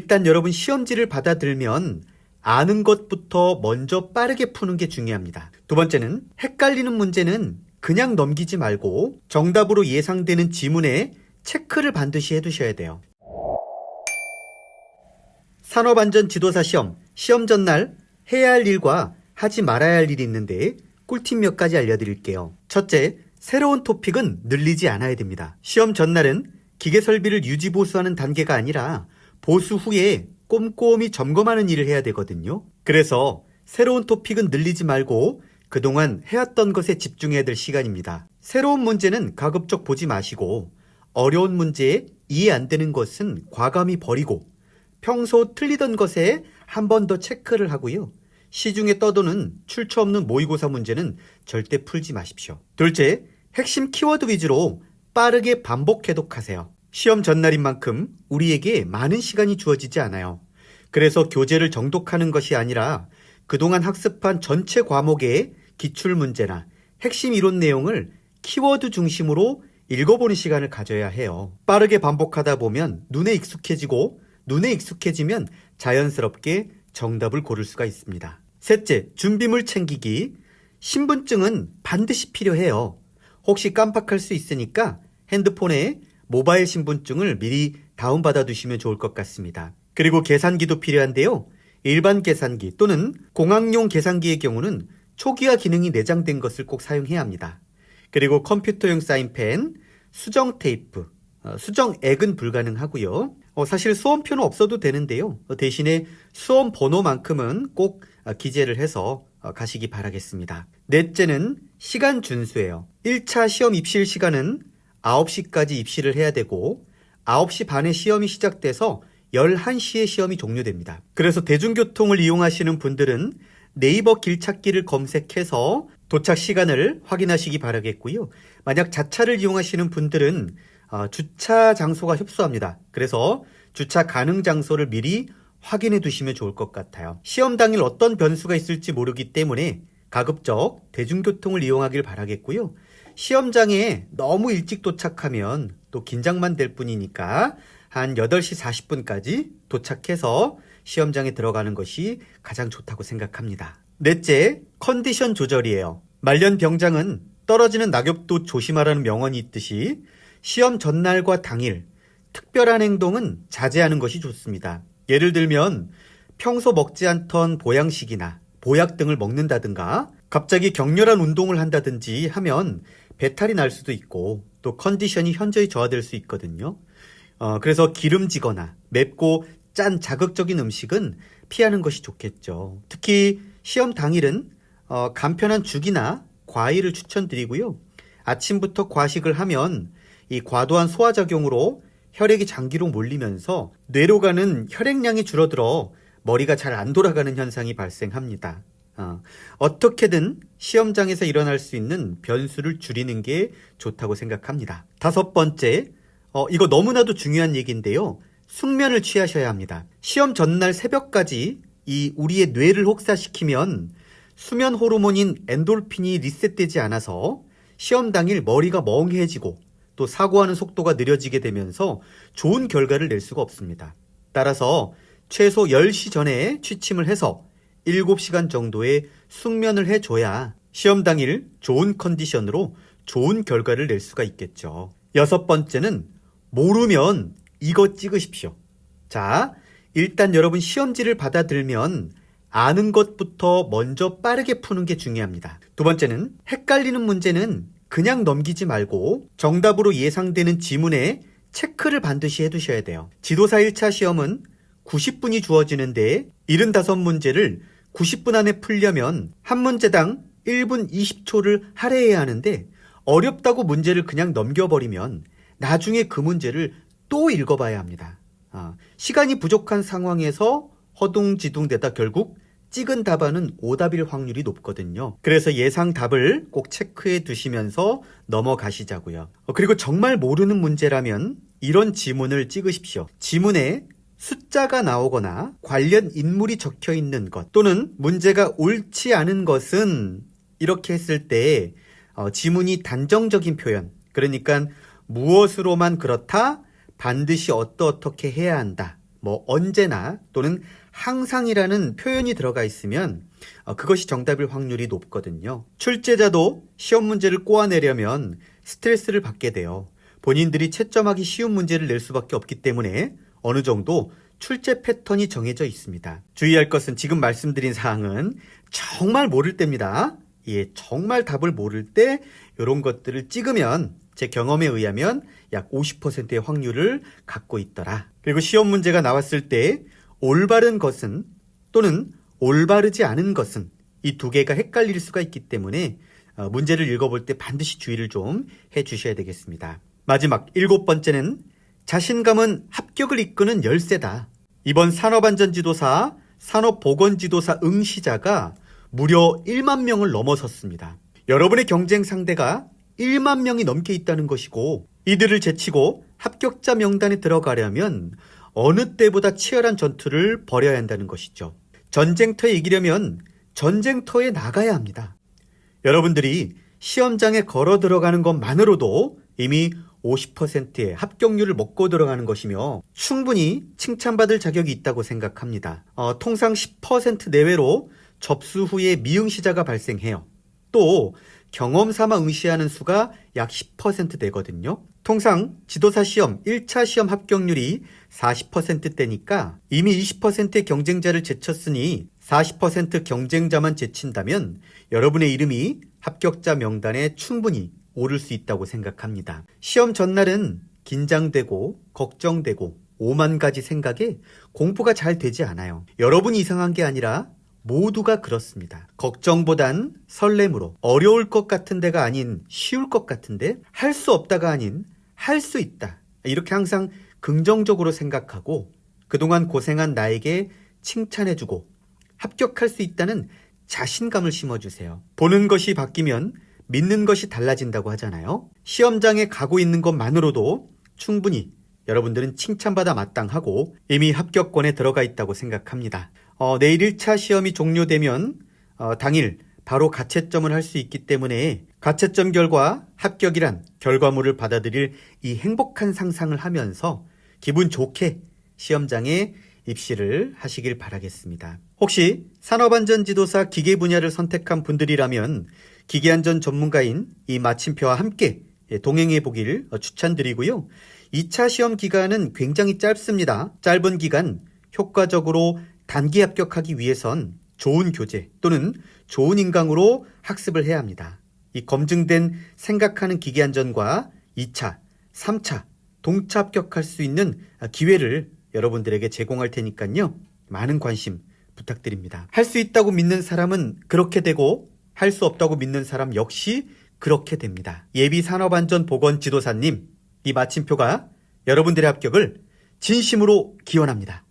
일단 여러분 시험지를 받아들면 아는 것부터 먼저 빠르게 푸는 게 중요합니다. 두 번째는 헷갈리는 문제는 그냥 넘기지 말고 정답으로 예상되는 지문에 체크를 반드시 해두셔야 돼요. 산업안전지도사 시험 전날 해야 할 일과 하지 말아야 할 일이 있는데 꿀팁 몇 가지 알려드릴게요. 첫째, 새로운 토픽은 늘리지 않아야 됩니다. 시험 전날은 기계 설비를 유지 보수하는 단계가 아니라 보수 후에 꼼꼼히 점검하는 일을 해야 되거든요. 그래서 새로운 토픽은 늘리지 말고 그동안 해왔던 것에 집중해야 될 시간입니다. 새로운 문제는 가급적 보지 마시고 어려운 문제에 이해 안 되는 것은 과감히 버리고 평소 틀리던 것에 한 번 더 체크를 하고요. 시중에 떠도는 출처 없는 모의고사 문제는 절대 풀지 마십시오. 둘째, 핵심 키워드 위주로 빠르게 반복 해독하세요. 시험 전날인 만큼 우리에게 많은 시간이 주어지지 않아요. 그래서 교재를 정독하는 것이 아니라 그동안 학습한 전체 과목의 기출문제나 핵심 이론 내용을 키워드 중심으로 읽어보는 시간을 가져야 해요. 빠르게 반복하다 보면 눈에 익숙해지고 눈에 익숙해지면 자연스럽게 정답을 고를 수가 있습니다. 셋째, 준비물 챙기기. 신분증은 반드시 필요해요. 혹시 깜빡할 수 있으니까 핸드폰에 모바일 신분증을 미리 다운받아 두시면 좋을 것 같습니다. 그리고 계산기도 필요한데요. 일반 계산기 또는 공학용 계산기의 경우는 초기화 기능이 내장된 것을 꼭 사용해야 합니다. 그리고 컴퓨터용 사인펜, 수정 테이프, 수정액은 불가능하고요. 사실 수험표는 없어도 되는데요. 대신에 수험 번호만큼은 꼭 기재를 해서 가시기 바라겠습니다. 넷째는 시간 준수예요. 1차 시험 입실 시간은 9시까지 입실을 해야 되고 9시 반에 시험이 시작돼서 11시에 시험이 종료됩니다. 그래서 대중교통을 이용하시는 분들은 네이버 길찾기를 검색해서 도착 시간을 확인하시기 바라겠고요. 만약 자차를 이용하시는 분들은 주차 장소가 협소합니다. 그래서 주차 가능 장소를 미리 확인해 두시면 좋을 것 같아요. 시험 당일 어떤 변수가 있을지 모르기 때문에 가급적 대중교통을 이용하길 바라겠고요. 시험장에 너무 일찍 도착하면 또 긴장만 될 뿐이니까 한 8시 40분까지 도착해서 시험장에 들어가는 것이 가장 좋다고 생각합니다. 넷째, 컨디션 조절이에요. 말년병장은 떨어지는 낙엽도 조심하라는 명언이 있듯이 시험 전날과 당일 특별한 행동은 자제하는 것이 좋습니다. 예를 들면 평소 먹지 않던 보양식이나 보약 등을 먹는다든가 갑자기 격렬한 운동을 한다든지 하면 배탈이 날 수도 있고 또 컨디션이 현저히 저하될 수 있거든요. 그래서 기름지거나 맵고 짠 자극적인 음식은 피하는 것이 좋겠죠. 특히 시험 당일은 간편한 죽이나 과일을 추천드리고요. 아침부터 과식을 하면 이 과도한 소화작용으로 혈액이 장기로 몰리면서 뇌로 가는 혈액량이 줄어들어 머리가 잘 안 돌아가는 현상이 발생합니다. 어떻게든 시험장에서 일어날 수 있는 변수를 줄이는 게 좋다고 생각합니다. 다섯 번째, 이거 너무나도 중요한 얘기인데요. 숙면을 취하셔야 합니다. 시험 전날 새벽까지 이 우리의 뇌를 혹사시키면 수면 호르몬인 엔돌핀이 리셋되지 않아서 시험 당일 머리가 멍해지고 또 사고하는 속도가 느려지게 되면서 좋은 결과를 낼 수가 없습니다. 따라서 최소 10시 전에 취침을 해서 7시간 정도의 숙면을 해줘야 시험 당일 좋은 컨디션으로 좋은 결과를 낼 수가 있겠죠. 여섯 번째는 모르면 이거 찍으십시오. 자, 일단 여러분 시험지를 받아들면 아는 것부터 먼저 빠르게 푸는 게 중요합니다. 두 번째는 헷갈리는 문제는 그냥 넘기지 말고 정답으로 예상되는 지문에 체크를 반드시 해두셔야 돼요. 지도사 1차 시험은 90분이 주어지는데 75문제를 90분 안에 풀려면 한 문제당 1분 20초를 할애해야 하는데 어렵다고 문제를 그냥 넘겨버리면 나중에 그 문제를 또 읽어봐야 합니다. 시간이 부족한 상황에서 허둥지둥대다 결국 찍은 답안은 오답일 확률이 높거든요. 그래서 예상 답을 꼭 체크해 두시면서 넘어가시자고요. 그리고 정말 모르는 문제라면 이런 지문을 찍으십시오. 지문에 숫자가 나오거나 관련 인물이 적혀 있는 것 또는 문제가 옳지 않은 것은 이렇게 했을 때 지문이 단정적인 표현, 그러니까 무엇으로만 그렇다, 반드시 어떻게 해야 한다, 언제나 또는 항상이라는 표현이 들어가 있으면 그것이 정답일 확률이 높거든요. 출제자도 시험 문제를 꼬아내려면 스트레스를 받게 돼요. 본인들이 채점하기 쉬운 문제를 낼 수밖에 없기 때문에 어느 정도 출제 패턴이 정해져 있습니다. 주의할 것은 지금 말씀드린 사항은 정말 모를 때입니다. 정말 답을 모를 때 이런 것들을 찍으면 제 경험에 의하면 약 50%의 확률을 갖고 있더라. 그리고 시험 문제가 나왔을 때 올바른 것은 또는 올바르지 않은 것은 이 두 개가 헷갈릴 수가 있기 때문에 문제를 읽어볼 때 반드시 주의를 좀 해주셔야 되겠습니다. 마지막 7번째는 자신감은 합격을 이끄는 열쇠다. 이번 산업안전지도사, 산업보건지도사 응시자가 무려 1만 명을 넘어섰습니다. 여러분의 경쟁 상대가 1만 명이 넘게 있다는 것이고 이들을 제치고 합격자 명단에 들어가려면 어느 때보다 치열한 전투를 벌여야 한다는 것이죠. 전쟁터에 이기려면 전쟁터에 나가야 합니다. 여러분들이 시험장에 걸어 들어가는 것만으로도 이미 50%의 합격률을 먹고 들어가는 것이며 충분히 칭찬받을 자격이 있다고 생각합니다. 통상 10% 내외로 접수 후에 미응시자가 발생해요. 또 경험 삼아 응시하는 수가 약 10% 되거든요. 통상 지도사 시험 1차 시험 합격률이 40%대니까 이미 20%의 경쟁자를 제쳤으니 40% 경쟁자만 제친다면 여러분의 이름이 합격자 명단에 충분히 오를 수 있다고 생각합니다. 시험 전날은 긴장되고 걱정되고 5만 가지 생각에 공부가 잘 되지 않아요. 여러분이 이상한 게 아니라 모두가 그렇습니다. 걱정보단 설렘으로 어려울 것 같은 데가 아닌 쉬울 것 같은데 할 수 없다가 아닌 할 수 있다. 이렇게 항상 긍정적으로 생각하고 그동안 고생한 나에게 칭찬해주고 합격할 수 있다는 자신감을 심어주세요. 보는 것이 바뀌면 믿는 것이 달라진다고 하잖아요. 시험장에 가고 있는 것만으로도 충분히 여러분들은 칭찬받아 마땅하고 이미 합격권에 들어가 있다고 생각합니다. 내일 1차 시험이 종료되면 당일 바로 가채점을 할 수 있기 때문에 가채점 결과 합격이란 결과물을 받아들일 이 행복한 상상을 하면서 기분 좋게 시험장에 입시를 하시길 바라겠습니다. 혹시 산업안전지도사 기계 분야를 선택한 분들이라면 기계안전 전문가인 이 마침표와 함께 동행해 보길 추천드리고요. 2차 시험 기간은 굉장히 짧습니다. 짧은 기간 효과적으로 단기 합격하기 위해선 좋은 교재 또는 좋은 인강으로 학습을 해야 합니다. 이 검증된 생각하는 기계안전과 2차, 3차 동차 합격할 수 있는 기회를 여러분들에게 제공할 테니까요. 많은 관심 부탁드립니다. 할 수 있다고 믿는 사람은 그렇게 되고 할 수 없다고 믿는 사람 역시 그렇게 됩니다. 예비 산업안전보건지도사님, 이 마침표가 여러분들의 합격을 진심으로 기원합니다.